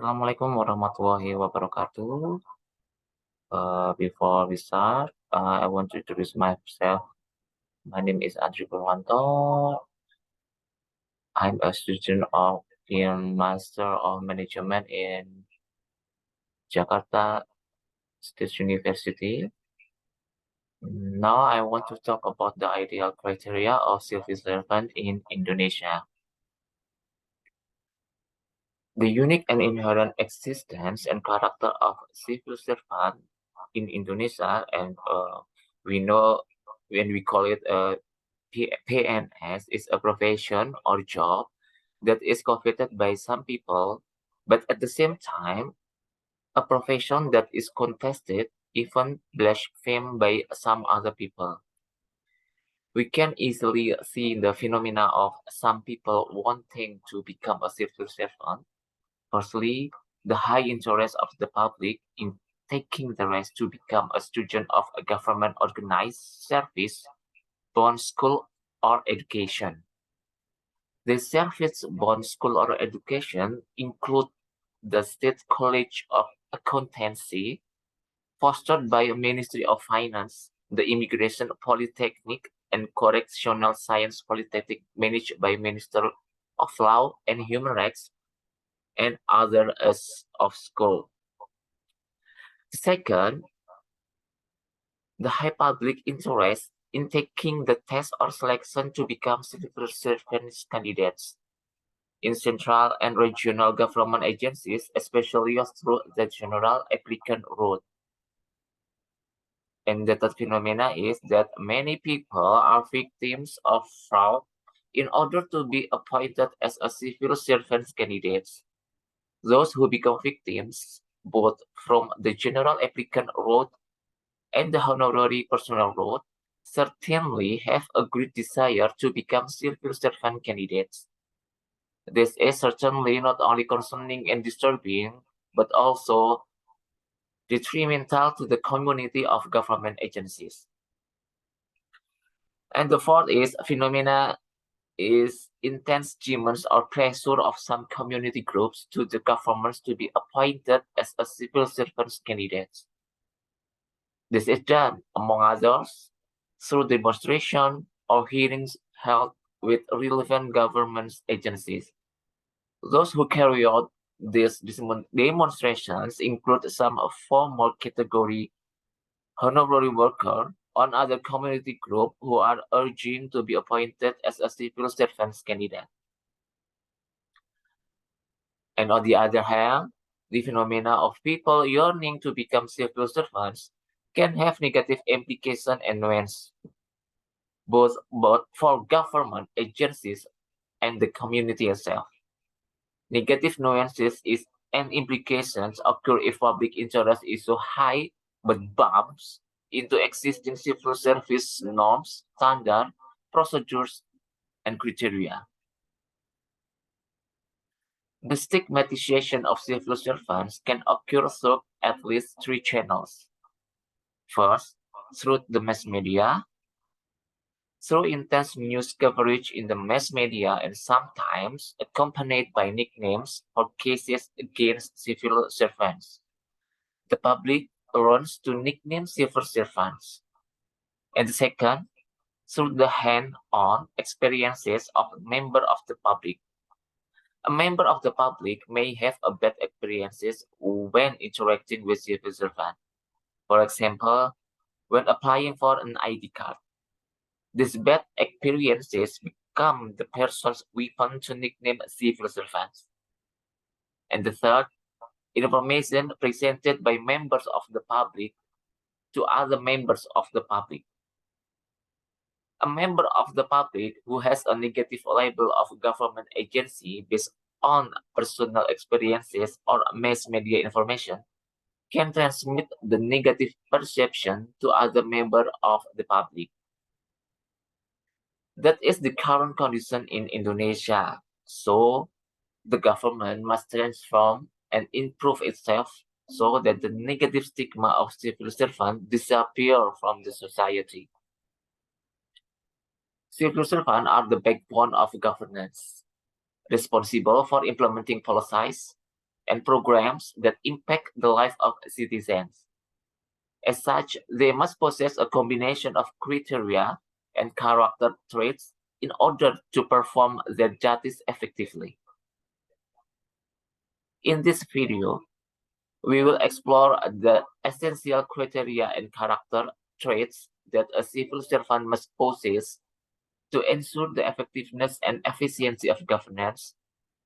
Assalamualaikum warahmatullahi wabarakatuh. Before we start, I want to introduce myself. My name is Andri. I'm a student of the Master of Management in Jakarta State University. Now I want to talk about the ideal criteria of civil servant in Indonesia. The unique and inherent existence and character of civil servant in Indonesia, and we know when we call it PNS, is a profession or job that is coveted by some people, but at the same time, a profession that is contested, even blasphemed by some other people. We can easily see the phenomena of some people wanting to become a civil servant. Firstly, the high interest of the public in taking the risk to become a student of a government-organized service, bound school or education. The service-bound school or education include the State College of Accountancy, fostered by the Ministry of Finance, the Immigration Polytechnic, and Correctional Science Polytechnic managed by Minister of Law and Human Rights, and others of school. Second, the high public interest in taking the test or selection to become civil service candidates in central and regional government agencies, especially through the general applicant route. And the third phenomena is that many people are victims of fraud in order to be appointed as a civil servants candidates. Those who become victims, both from the general applicant route and the honorary personnel route, certainly have a great desire to become civil servant candidates. This is certainly not only concerning and disturbing, but also detrimental to the community of government agencies. And the fourth is phenomena is intense demands or pressure of some community groups to the governments to be appointed as a civil servants candidates. This is done, among others, through demonstration or hearings held with relevant government agencies. Those who carry out these demonstrations include some formal category honorary worker on other community group who are urging to be appointed as a civil servants candidate. And on the other hand, the phenomena of people yearning to become civil servants can have negative implications and nuance, both for government agencies and the community itself. Negative nuances is and implications occur if public interest is so high but bumps into existing civil service norms, standards, procedures, and criteria. The stigmatization of civil servants can occur through at least three channels. First, through the mass media, through intense news coverage in the mass media and sometimes accompanied by nicknames or cases against civil servants. The public runs to nickname civil servants. And the second, through the hand-on experiences of a member of the public. A member of the public may have a bad experiences when interacting with civil servant. For example, when applying for an ID card. These bad experiences become the person's weapon to nickname civil servants. And the third, information presented by members of the public to other members of the public. A member of the public who has a negative label of a government agency based on personal experiences or mass media information can transmit the negative perception to other members of the public. That is the current condition in Indonesia. So the government must transform and improve itself so that the negative stigma of civil servant disappear from the society. Civil servants are the backbone of governance, responsible for implementing policies, and programs that impact the life of citizens. As such, they must possess a combination of criteria and character traits in order to perform their duties effectively. In this video, we will explore the essential criteria and character traits that a civil servant must possess to ensure the effectiveness and efficiency of governance,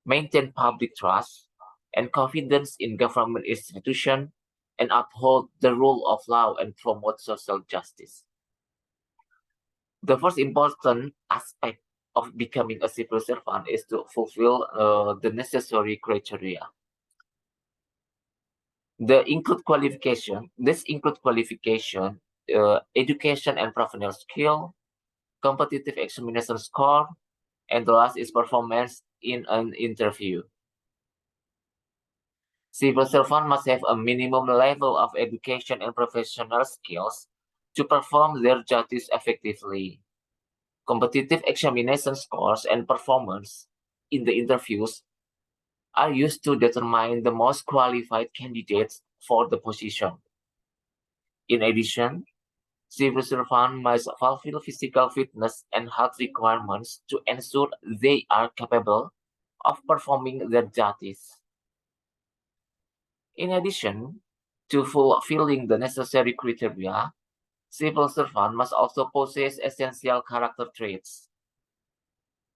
maintain public trust and confidence in government institutions, and uphold the rule of law and promote social justice. The first important aspect of becoming a civil servant is to fulfill the necessary criteria. This include qualification, education and professional skill, competitive examination score, and the last is performance in an interview. Civil servants must have a minimum level of education and professional skills to perform their duties effectively. Competitive examination scores and performance in the interviews are used to determine the most qualified candidates for the position. In addition, civil servants must fulfill physical fitness and health requirements to ensure they are capable of performing their duties. In addition to fulfilling the necessary criteria, civil servants must also possess essential character traits.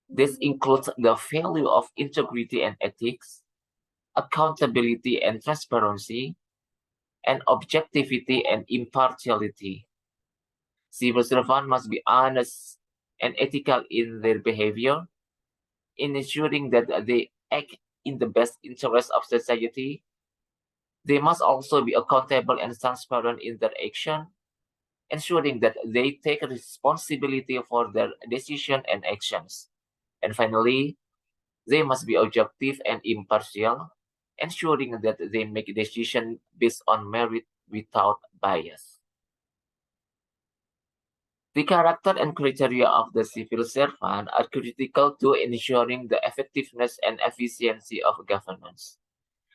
This includes the value of integrity and ethics, accountability and transparency, and objectivity and impartiality. Civil servants must be honest and ethical in their behavior, in ensuring that they act in the best interest of society. They must also be accountable and transparent in their action, ensuring that they take responsibility for their decisions and actions. And finally, they must be objective and impartial, ensuring that they make decisions based on merit without bias. The character and criteria of the civil servant are critical to ensuring the effectiveness and efficiency of governance.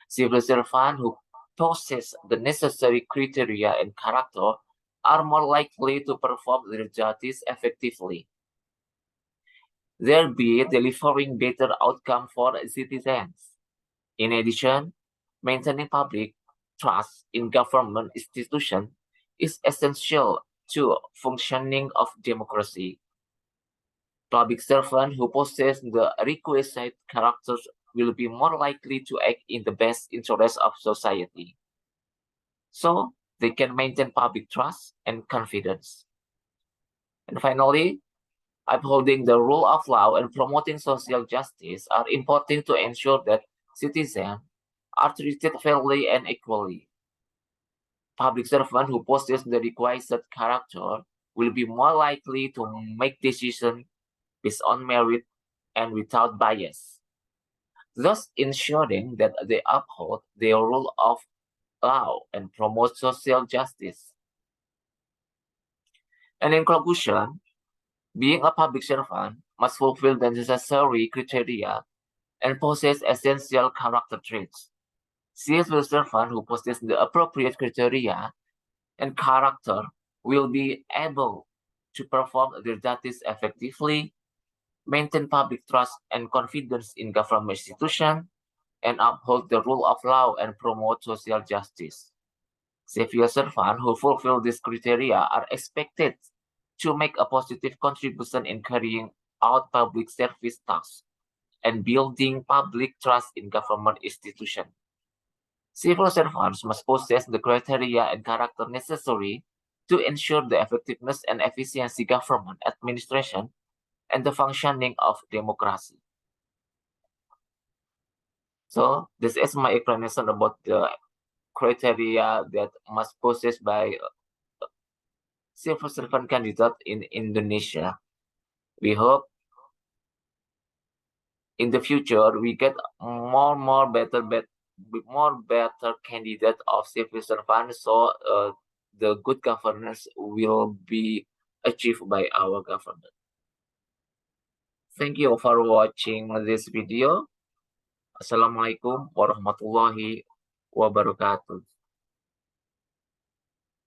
Civil servants who possess the necessary criteria and character are more likely to perform their duties effectively, thereby delivering better outcomes for citizens. In addition, maintaining public trust in government institutions is essential to functioning of democracy. Public servants who possess the requisite characters will be more likely to act in the best interest of society, so they can maintain public trust and confidence. And finally, upholding the rule of law and promoting social justice are important to ensure that citizens are treated fairly and equally. Public servants who possess the requisite character will be more likely to make decisions based on merit and without bias, thus ensuring that they uphold the rule of law and promote social justice. And in conclusion, being a public servant must fulfill the necessary criteria and possess essential character traits. Civil servants who possess the appropriate criteria and character will be able to perform their duties effectively, maintain public trust and confidence in government institutions, and uphold the rule of law and promote social justice. Civil servants who fulfill these criteria are expected to make a positive contribution in carrying out public service tasks and building public trust in government institutions. Civil servants must possess the criteria and character necessary to ensure the effectiveness and efficiency government administration and the functioning of democracy. So this is my explanation about the criteria that must possessed by civil servant candidate in Indonesia. We hope in the future we get more better candidate of civil servant, so the good governance will be achieved by our government. Thank you for watching this video. Assalamualaikum warahmatullahi wabarakatuh.